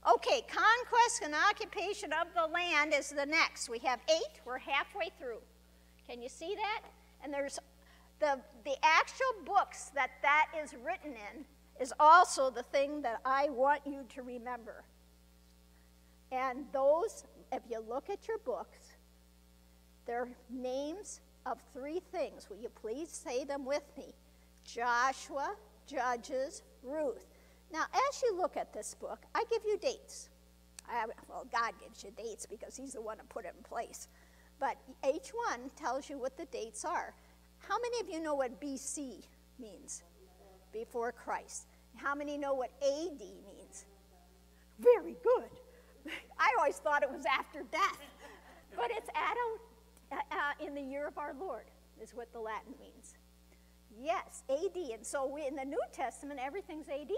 Okay, conquest and occupation of the land is the next. We have 8. We're halfway through. Can you see that? And there's the actual books that is written in is also the thing that I want you to remember. And those, if you look at your books, they're names of 3 things. Will you please say them with me? Joshua, Judges, Ruth. Now, as you look at this book, I give you dates. Well, God gives you dates because he's the one who put it in place. But each one tells you what the dates are. How many of you know what BC means? Before Christ. How many know what AD means? Very good. I always thought it was after death. But it's in the year of our Lord is what the Latin means. Yes, AD. And so in the New Testament, everything's AD.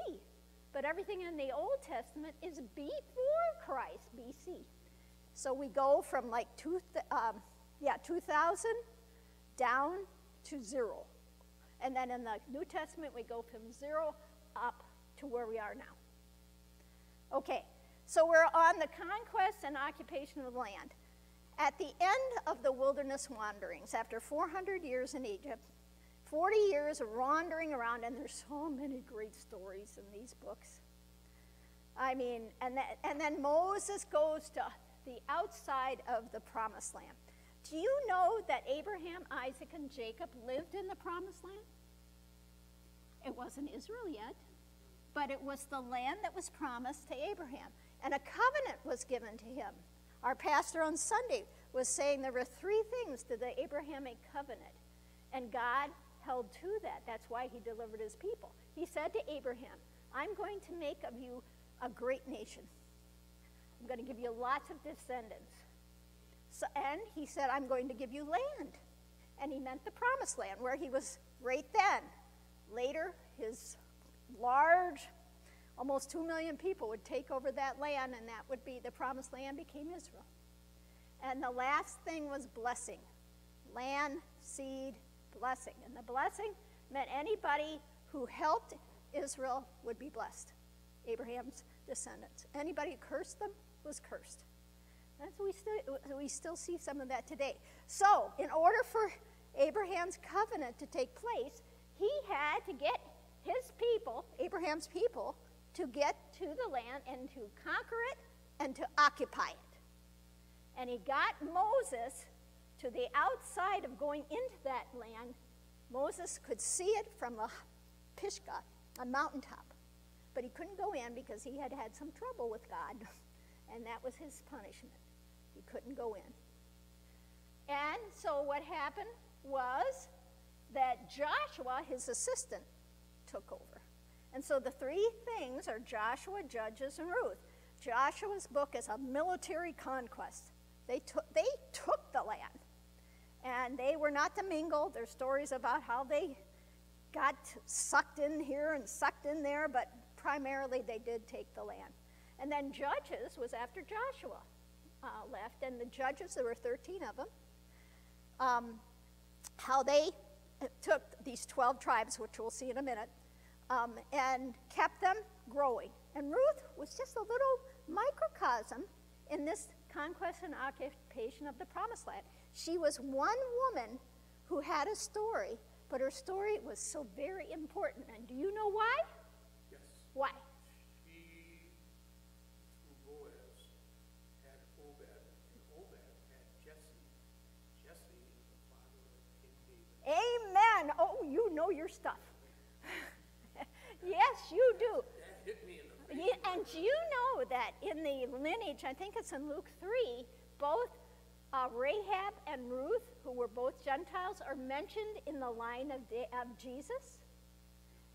But everything in the Old Testament is before Christ, BC. So we go from like 2000 down to 0. And then in the New Testament, we go from 0 up to where we are now. Okay, so we're on the conquest and occupation of the land. At the end of the wilderness wanderings, after 400 years in Egypt, 40 years of wandering around, and there's so many great stories in these books. I mean, and then Moses goes to the outside of the promised land. Do you know that Abraham, Isaac, and Jacob lived in the promised land? It wasn't Israel yet, but it was the land that was promised to Abraham. And a covenant was given to him. Our pastor on Sunday was saying there were 3 things to the Abrahamic covenant. And God held to that. That's why he delivered his people. He said to Abraham, I'm going to make of you a great nation. I'm going to give you lots of descendants. So, and he said, I'm going to give you land. And he meant the promised land, where he was right then. Later, his large, almost 2 million people would take over that land, and that would be the promised land became Israel. And the last thing was blessing. Land, seed, blessing. And the blessing meant anybody who helped Israel would be blessed. Abraham's descendants. Anybody who cursed them was cursed. We still see some of that today. So, in order for Abraham's covenant to take place, he had to get his people, Abraham's people, to get to the land and to conquer it and to occupy it. And he got Moses to the outside of going into that land. Moses could see it from the Pisgah, a mountaintop. But he couldn't go in because he had had some trouble with God. And that was his punishment. He couldn't go in. And so what happened was that Joshua, his assistant, took over. And so the 3 things are Joshua, Judges, and Ruth. Joshua's book is a military conquest. They took the land. And they were not to mingle. There's stories about how they got sucked in here and sucked in there, but primarily they did take the land. And then Judges was after Joshua left, and the Judges, there were 13 of them, how they took these 12 tribes, which we'll see in a minute, and kept them growing. And Ruth was just a little microcosm in this conquest and occupation of the promised land. She was one woman who had a story, but her story was so very important. And do you know why? Yes. Why? She, through Boaz, had Obed, and Obed had Jesse. Jesse is the father of King David. Amen. Oh, you know your stuff. Yes, you do. That hit me in the face. Yeah, and you know that in the lineage, I think it's in Luke 3, both Rahab and Ruth, who were both Gentiles, are mentioned in the line of Jesus.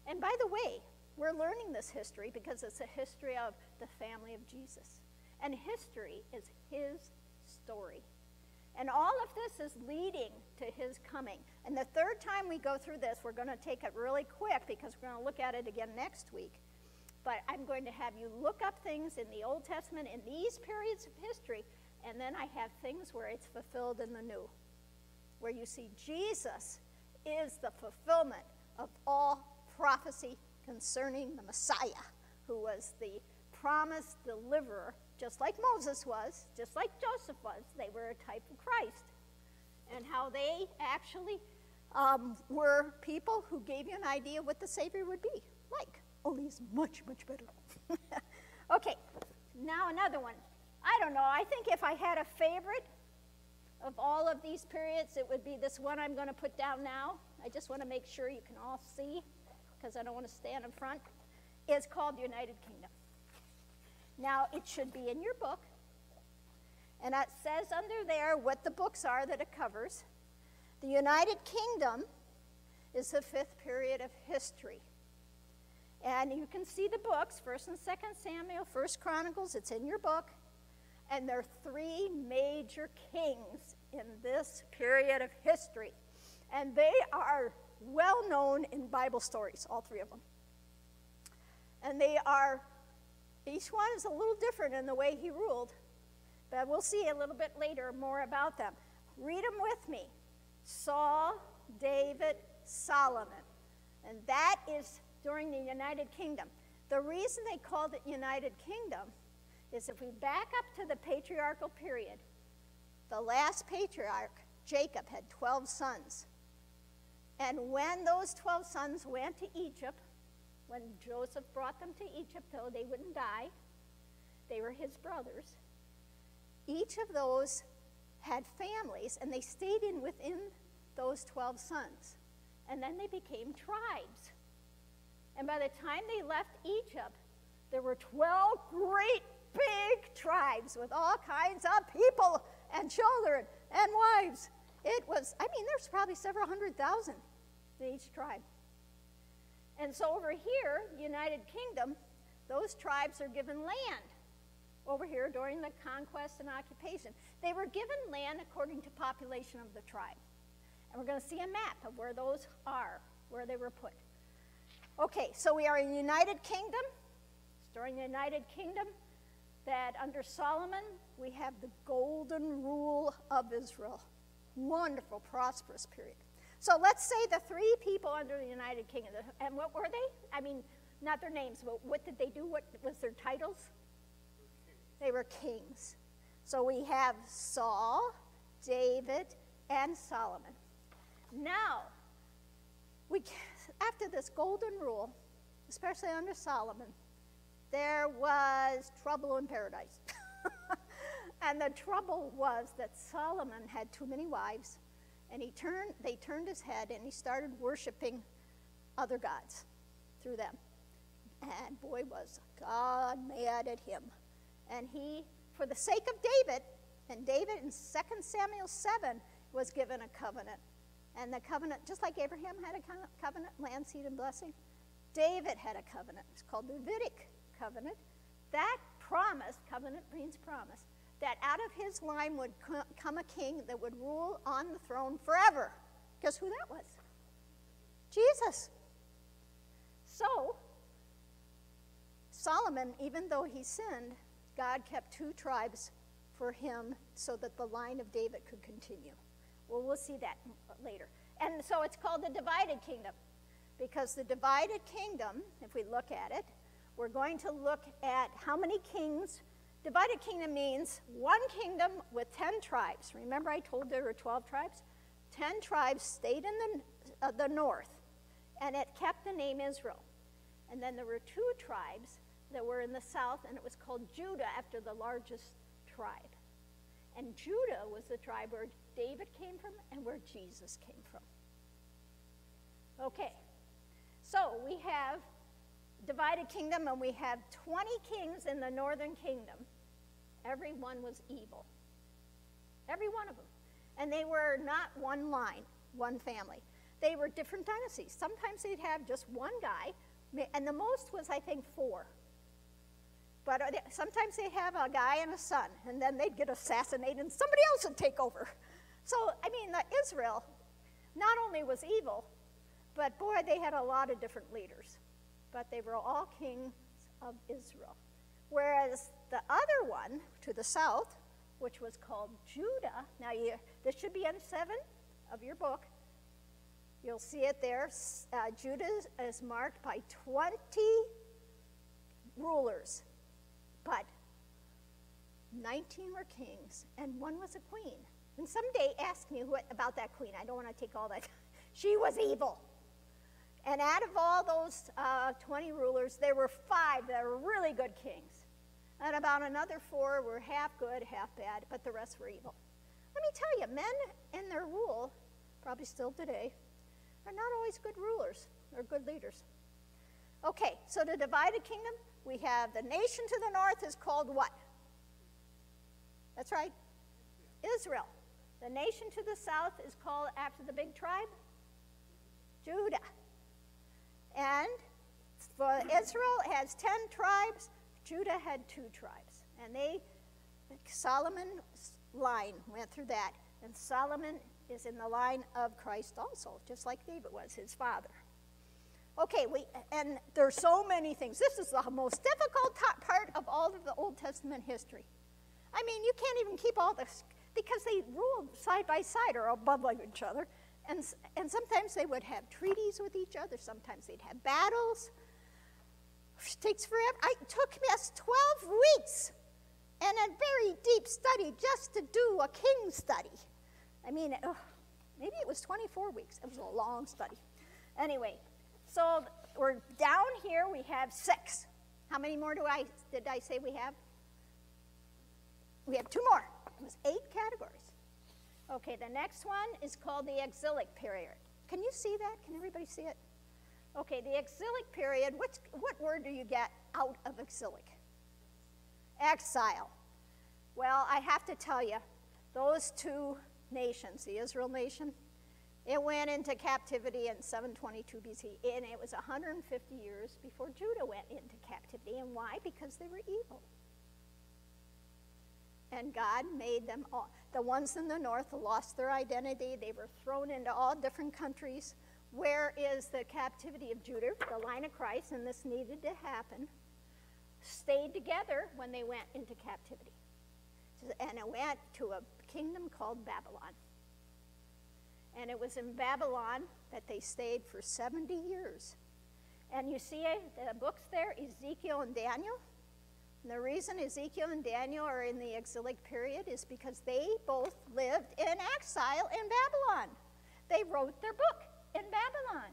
And by the way, we're learning this history because it's a history of the family of Jesus. And history is his story. And all of this is leading to his coming. And the 3rd time we go through this, we're going to take it really quick because we're going to look at it again next week. But I'm going to have you look up things in the Old Testament in these periods of history, and then I have things where it's fulfilled in the New, where you see Jesus is the fulfillment of all prophecy concerning the Messiah, who was the promised deliverer, just like Moses was, just like Joseph was. They were a type of Christ. And how they actually were people who gave you an idea what the Savior would be like, only he's much, much better. Okay, now another one. I don't know, I think if I had a favorite of all of these periods, it would be this one I'm going to put down now. I just want to make sure you can all see, because I don't want to stand in front. It's called the United Kingdom. Now, it should be in your book, and it says under there what the books are that it covers. The United Kingdom is the 5th period of history. And you can see the books, 1st and 2nd Samuel, 1st Chronicles, it's in your book. And there are 3 major kings in this period of history. And they are well known in Bible stories, all 3 of them. And they are, each one is a little different in the way he ruled. But we'll see a little bit later more about them. Read them with me. Saul, David, Solomon. And that is during the United Kingdom. The reason they called it United Kingdom is if we back up to the patriarchal period, the last patriarch, Jacob, had 12 sons. And when those 12 sons went to Egypt, when Joseph brought them to Egypt so they wouldn't die, they were his brothers, each of those had families, and they stayed within those 12 sons. And then they became tribes. And by the time they left Egypt, there were 12 great big tribes with all kinds of people and children and wives. It was, there's probably several 100,000 in each tribe. And so over here, United Kingdom, those tribes are given land. Over here during the conquest and occupation, they were given land according to population of the tribe. And we're going to see a map of where those are, where they were put. Okay, so we are in United Kingdom. It's during the United Kingdom that under Solomon, we have the golden rule of Israel. Wonderful, prosperous period. So let's say the 3 people under the United Kingdom. And what were they? Not their names, but what did they do? What was their titles? They were kings. So we have Saul, David, and Solomon. Now, after this golden rule, especially under Solomon, there was trouble in paradise. And the trouble was that Solomon had too many wives, and they turned his head, and he started worshiping other gods through them. And boy, was God mad at him. And he, for the sake of David, and David in 2 Samuel 7 was given a covenant. And the covenant, just like Abraham had a covenant, land, seed, and blessing, David had a covenant. It's called the Davidic covenant. That promise, covenant means promise, that out of his line would come a king that would rule on the throne forever. Guess who that was? Jesus. So, Solomon, even though he sinned, God kept 2 tribes for him so that the line of David could continue. Well, we'll see that later. And so it's called the divided kingdom, because the divided kingdom, if we look at it, we're going to look at how many kings. Divided kingdom means 1 kingdom with 10 tribes. Remember I told there were 12 tribes? 10 tribes stayed in the north, and it kept the name Israel. And then there were 2 tribes that were in the south, and it was called Judah after the largest tribe. And Judah was the tribe where David came from and where Jesus came from. Okay, so we have divided kingdom, and we have 20 kings in the northern kingdom. Every one was evil. Every one of them. And they were not one line, one family. They were different dynasties. Sometimes they'd have just one guy, and the most was, I think, 4. But sometimes they'd have a guy and a son, and then they'd get assassinated, and somebody else would take over. So, Israel not only was evil, but boy, they had a lot of different leaders. But they were all kings of Israel. Whereas the other one to the south, which was called Judah, now this should be in 7 of your book. You'll see it there. Judah is marked by 20 rulers. But 19 were kings, and one was a queen. And someday ask me about that queen. I don't want to take all that. She was evil. And out of all those 20 rulers, there were 5 that were really good kings. And about another 4 were half good, half bad, but the rest were evil. Let me tell you, men in their rule, probably still today, are not always good rulers or good leaders. Okay, so the divided kingdom, we have the nation to the north is called what? That's right, Israel. The nation to the south is called, after the big tribe, Judah. And for Israel, it has 10 tribes. Judah had 2 tribes. And Solomon's line went through that. And Solomon is in the line of Christ also, just like David was, his father. Okay, and there's so many things. This is the most difficult part of all of the Old Testament history. I mean, you can't even keep all this, because they ruled side by side or above each other. And sometimes they would have treaties with each other. Sometimes they'd have battles. It takes forever. It took us 12 weeks and a very deep study just to do a king study. I mean, maybe it was 24 weeks. It was a long study. Anyway, so we're down here. We have 6. How many more did I say we have? We have 2 more. It was 8 categories. Okay, the next one is called the exilic period. Can you see that? Can everybody see it? Okay, the exilic period, what word do you get out of exilic? Exile. Well, I have to tell you, those 2 nations, the Israel nation, it went into captivity in 722 BC, and it was 150 years before Judah went into captivity. And why? Because they were evil. And God made them all. The ones in the north lost their identity. They were thrown into all different countries. Where is the captivity of Judah, the line of Christ, and this needed to happen, stayed together when they went into captivity. And it went to a kingdom called Babylon. And it was in Babylon that they stayed for 70 years. And you see the books there, Ezekiel and Daniel. And the reason Ezekiel and Daniel are in the exilic period is because they both lived in exile in Babylon. They wrote their book in Babylon.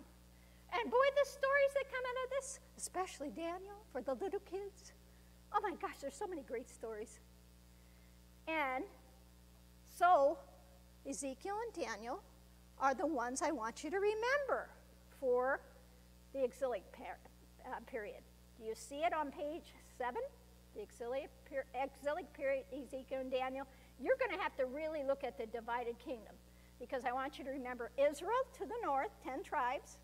And boy, the stories that come out of this, especially Daniel, for the little kids. Oh my gosh, there's so many great stories. And so Ezekiel and Daniel are the ones I want you to remember for the exilic period. Do you see it on page 7? The exilic period, Ezekiel and Daniel. You're going to have to really look at the divided kingdom, because I want you to remember Israel to the north, 10 tribes,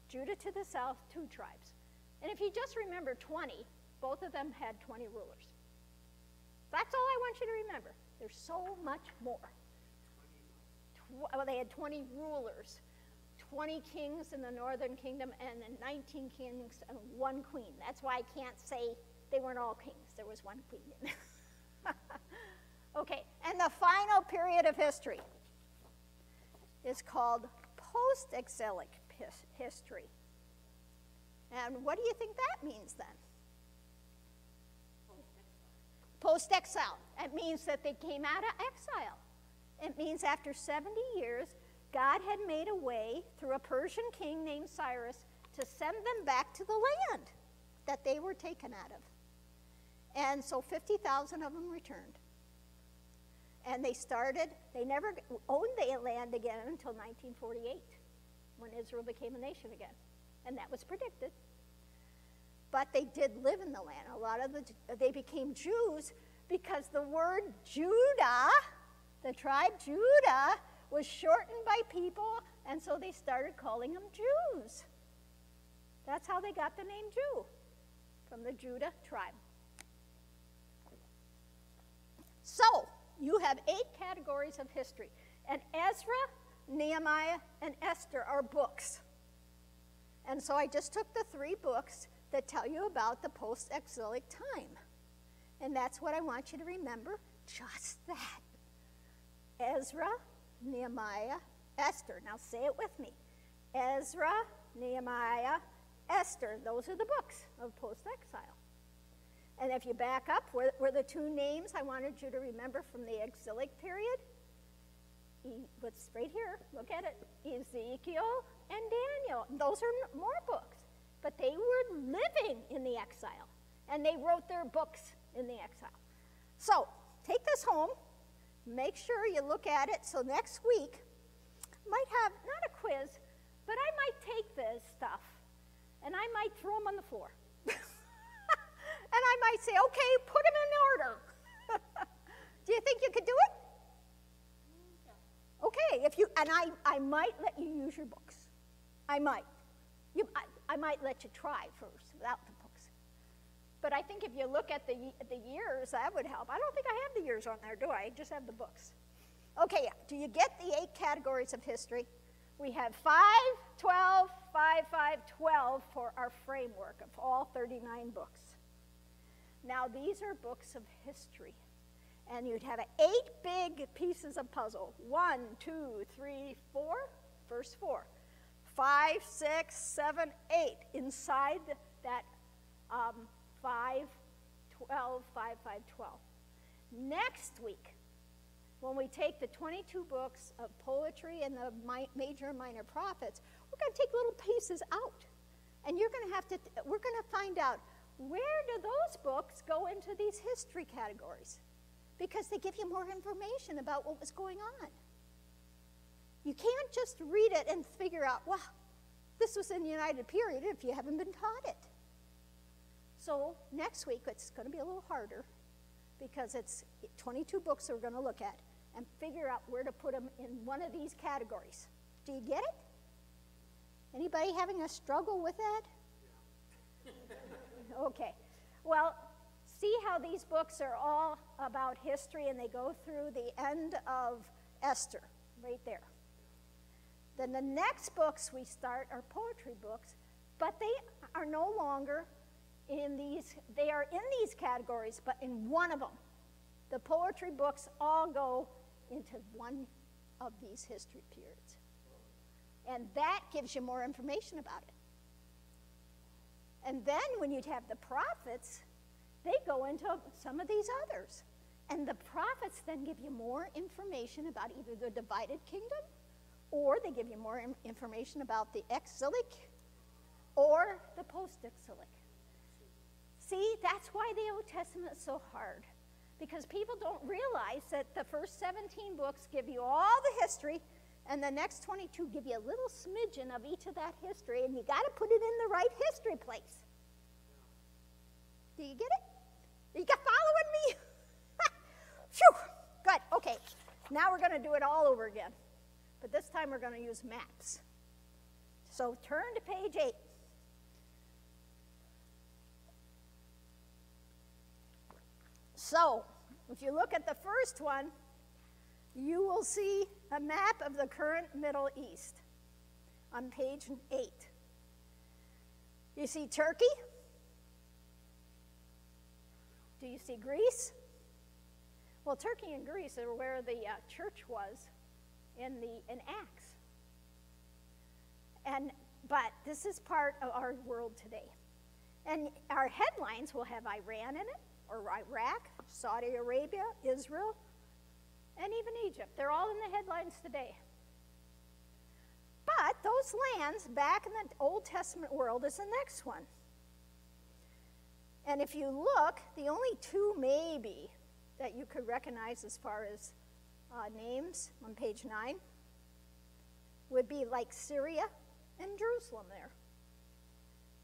Judah to the south, 2 tribes. And if you just remember 20, both of them had 20 rulers. That's all I want you to remember. There's so much more. Well, they had 20 rulers, 20 kings in the northern kingdom, and then 19 kings and 1 queen. That's why I can't say they weren't all kings. There was 1 queen in there. Okay, and the final period of history is called post-exilic history. And what do you think that means then? Post-exile. It means that they came out of exile. It means after 70 years, God had made a way through a Persian king named Cyrus to send them back to the land that they were taken out of. And so 50,000 of them returned. And they never owned the land again until 1948, when Israel became a nation again. And that was predicted. But they did live in the land. They became Jews because the word Judah, the tribe Judah, was shortened by people, and so they started calling them Jews. That's how they got the name Jew, from the Judah tribe. So, you have 8 categories of history. And Ezra, Nehemiah, and Esther are books. And so I just took the 3 books that tell you about the post-exilic time. And that's what I want you to remember, just that. Ezra, Nehemiah, Esther. Now say it with me. Ezra, Nehemiah, Esther. Those are the books of post-exile. And if you back up, were the two names I wanted you to remember from the exilic period? What's right here? Look at it. Ezekiel and Daniel. Those are more books. But they were living in the exile. And they wrote their books in the exile. So take this home. Make sure you look at it. So next week, might have, not a quiz, but I might take this stuff and I might throw them on the floor. And I might say, okay, put them in order. Do you think you could do it? Okay, I might let you use your books. I might. I might let you try first without the books. But I think if you look at the years, that would help. I don't think I have the years on there, do I? I just have the books. Okay, do you get the 8 categories of history? We have 5, 12, 5, 5, 12 for our framework of all 39 books. Now, these are books of history. And you'd have 8 big pieces of puzzle. 1, 2, 3, 4, first 4. 5, 6, 7, 8 inside that 5, 12, 5, 5, 12. Next week, when we take the 22 books of poetry and the major and minor prophets, we're going to take little pieces out. And you're going to have to, we're going to find out, where do those books go into these history categories? Because they give you more information about what was going on. You can't just read it and figure out, well, this was in the United Period if you haven't been taught it. So next week, it's going to be a little harder because it's 22 books that we're going to look at and figure out where to put them in one of these categories. Do you get it? Anybody having a struggle with that? Okay. Well, see how these books are all about history and they go through the end of Esther, right there. Then the next books we start are poetry books, but they are no longer in these, they are in these categories, but in one of them. The poetry books all go into one of these history periods. And that gives you more information about it. And then when you'd have the prophets, they go into some of these others. And the prophets then give you more information about either the divided kingdom, or they give you more information about the exilic, or the post-exilic. See, that's why the Old Testament is so hard. Because people don't realize that the first 17 books give you all the history, and the next 22 give you a little smidgen of each of that history, and you got to put it in the right history place. Do you get it? You got following me? Phew, good, okay. Now we're going to do it all over again. But this time we're going to use maps. So turn to page 8. So, if you look at the first one, you will see a map of the current Middle East on page 8. You see Turkey? Do you see Greece? Well, Turkey and Greece are where the church was in Acts. But this is part of our world today. And our headlines will have Iran in it, or Iraq, Saudi Arabia, Israel, and even Egypt. They're all in the headlines today. But those lands back in the Old Testament world is the next one. And if you look, the only 2 maybe that you could recognize as far as names on page 9 would be like Syria and Jerusalem there.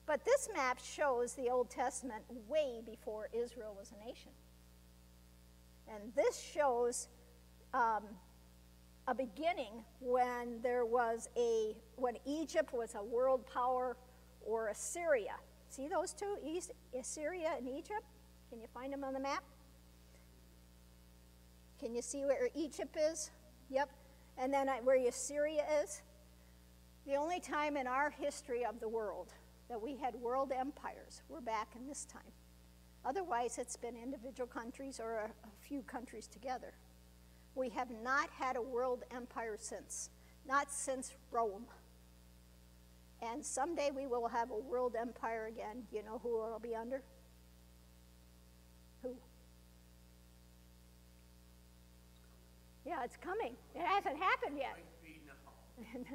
But this map shows the Old Testament way before Israel was a nation. And this shows a beginning when when Egypt was a world power, or Assyria. See those two, Assyria and Egypt? Can you find them on the map? Can you see where Egypt is? Yep. And then where Assyria is? The only time in our history of the world that we had world empires were back in this time. Otherwise, it's been individual countries or a few countries together. We have not had a world empire since, not since Rome. And someday we will have a world empire again. You know who it'll be under? Yeah, it's coming. It hasn't happened yet. Might be now.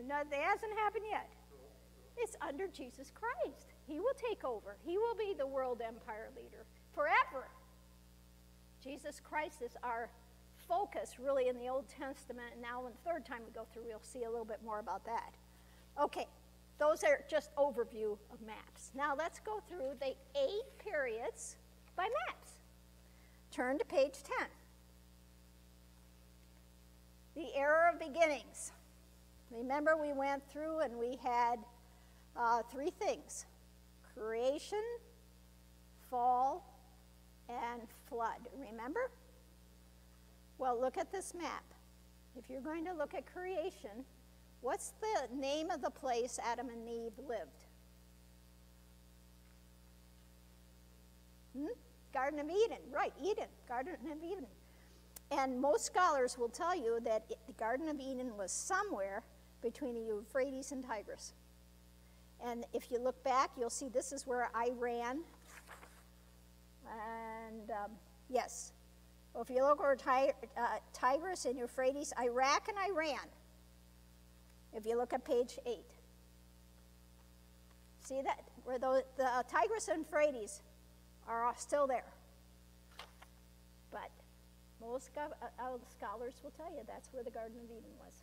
No, it hasn't happened yet. It's under Jesus Christ. He will take over. He will be the world empire leader forever. Jesus Christ is our focus really in the Old Testament. And now, in the third time we go through, we'll see a little bit more about that. Okay, those are just overview of maps. Now let's go through the 8 periods by maps. Turn to page 10. The era of beginnings. Remember, we went through and we had 3 things: creation, fall, and flood. Remember? Well, look at this map. If you're going to look at creation, what's the name of the place Adam and Eve lived? Garden of Eden. Right, Eden. Garden of Eden. And most scholars will tell you that the Garden of Eden was somewhere between the Euphrates and Tigris. And if you look back, you'll see this is where Iran, and yes. Well, if you look over Tigris and Euphrates, Iraq and Iran, if you look at page 8. See that? Where the Tigris and Euphrates are still there. But most scholars will tell you that's where the Garden of Eden was,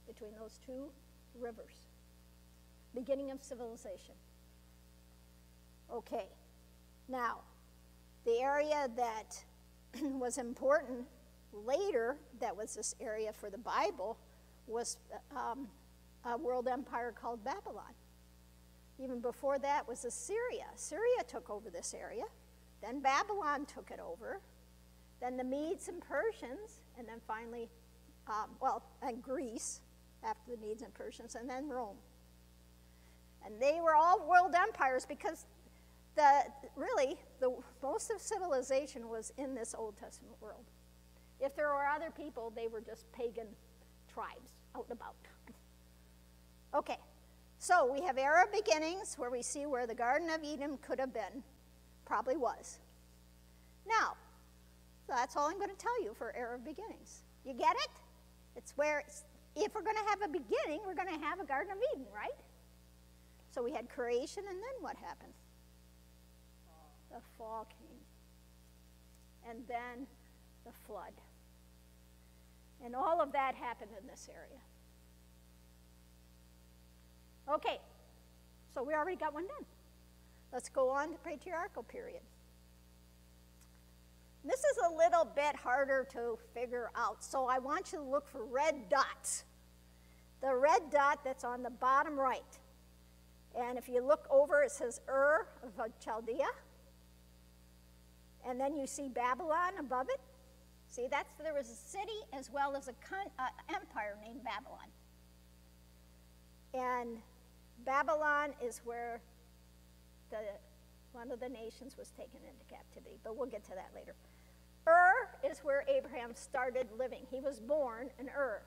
between those 2 rivers. Beginning of civilization. Okay, now, the area that was important later, that was this area for the Bible, was a world empire called Babylon. Even before that was Assyria. Assyria took over this area. Then Babylon took it over. Then the Medes and Persians, and then finally, and Greece after the Medes and Persians, and then Rome. And they were all world empires because most of civilization was in this Old Testament world. If there were other people, they were just pagan tribes out and about. Okay, so we have era of beginnings where we see where the Garden of Eden could have been, probably was. Now, so that's all I'm going to tell you for era of beginnings. You get it? It's where, if we're going to have a beginning, we're going to have a Garden of Eden, right? So we had creation, and then what happened? The fall came. And then the flood. And all of that happened in this area. Okay, so we already got one done. Let's go on to patriarchal period. This is a little bit harder to figure out, so I want you to look for red dots. The red dot that's on the bottom right. And if you look over, it says Ur of Chaldea. And then you see Babylon above it. See, there was a city as well as an empire named Babylon. And Babylon is where one of the nations was taken into captivity, but we'll get to that later. Ur is where Abraham started living. He was born in Ur,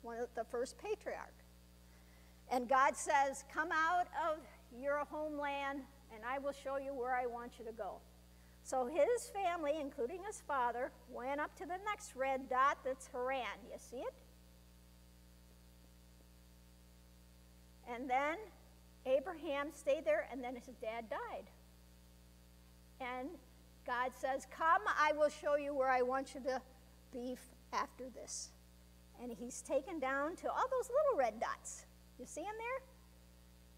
one of the first patriarch. And God says, come out of your homeland, and I will show you where I want you to go. So his family, including his father, went up to the next red dot, that's Haran. You see it? And then Abraham stayed there, and then his dad died. And God says, come, I will show you where I want you to be after this. And he's taken down to all those little red dots. You see them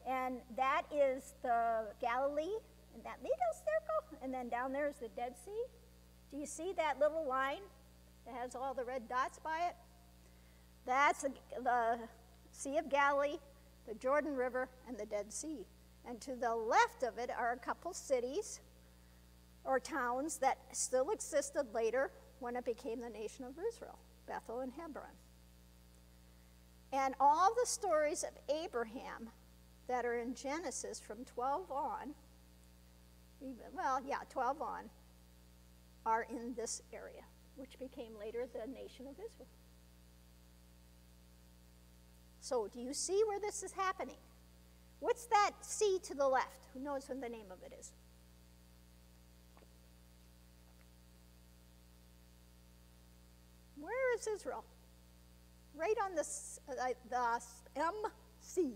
there? And that is the Galilee, and that little circle, and then down there is the Dead Sea. Do you see that little line that has all the red dots by it? That's the Sea of Galilee, the Jordan River, and the Dead Sea. And to the left of it are a couple cities or towns that still existed later when it became the nation of Israel, Bethel and Hebron. And all the stories of Abraham that are in Genesis from 12 on, 12 on, are in this area, which became later the nation of Israel. So do you see where this is happening? What's that sea to the left? Who knows what the name of it is? Where is Israel? right on the MC,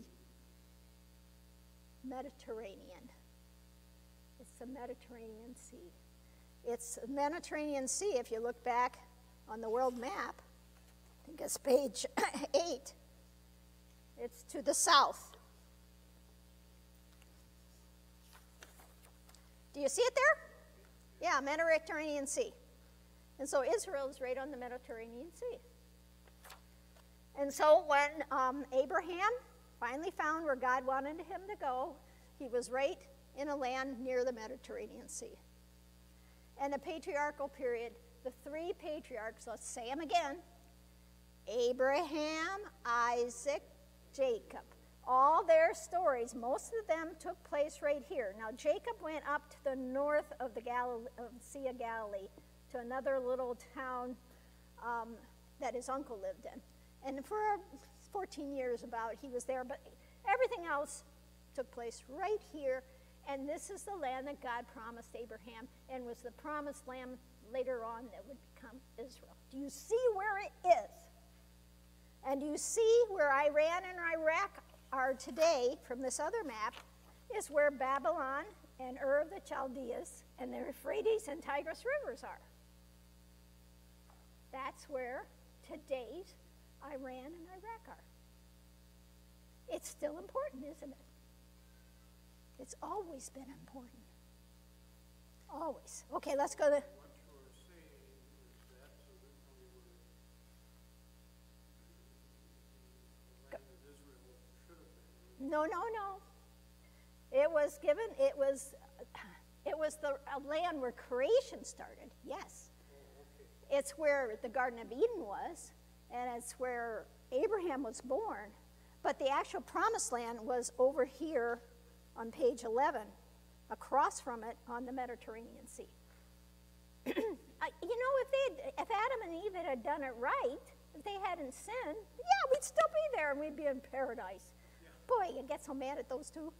Mediterranean. It's the Mediterranean Sea. It's the Mediterranean Sea, if you look back on the world map, I think it's page 8. It's to the south. Do you see it there? Yeah, Mediterranean Sea. And so Israel is right on the Mediterranean Sea. And so when Abraham finally found where God wanted him to go, he was right in a land near the Mediterranean Sea. And the patriarchal period, the three patriarchs, let's say them again, Abraham, Isaac, Jacob. All their stories, most of them took place right here. Now Jacob went up to the north of the Sea of Galilee to another little town that his uncle lived in. And for 14 years about, he was there, but everything else took place right here. And this is the land that God promised Abraham and was the promised land later on that would become Israel. Do you see where it is? And you see where Iran and Iraq are today from this other map is where Babylon and Ur of the Chaldeans and the Euphrates and Tigris rivers are. That's where today's Iran and Iraq are. It's still important, isn't it? It's always been important. Always. Okay, let's go to... What you were saying is that originally the land that Israel should have been. No. It was given, it was the land where creation started, yes. Oh, okay. It's where the Garden of Eden was, and it's where Abraham was born. But the actual promised land was over here on page 11, across from it on the Mediterranean Sea. You know, if Adam and Eve had done it right, if they hadn't sinned, yeah, we'd still be there and we'd be in paradise. Yeah. Boy, you get so mad at those two.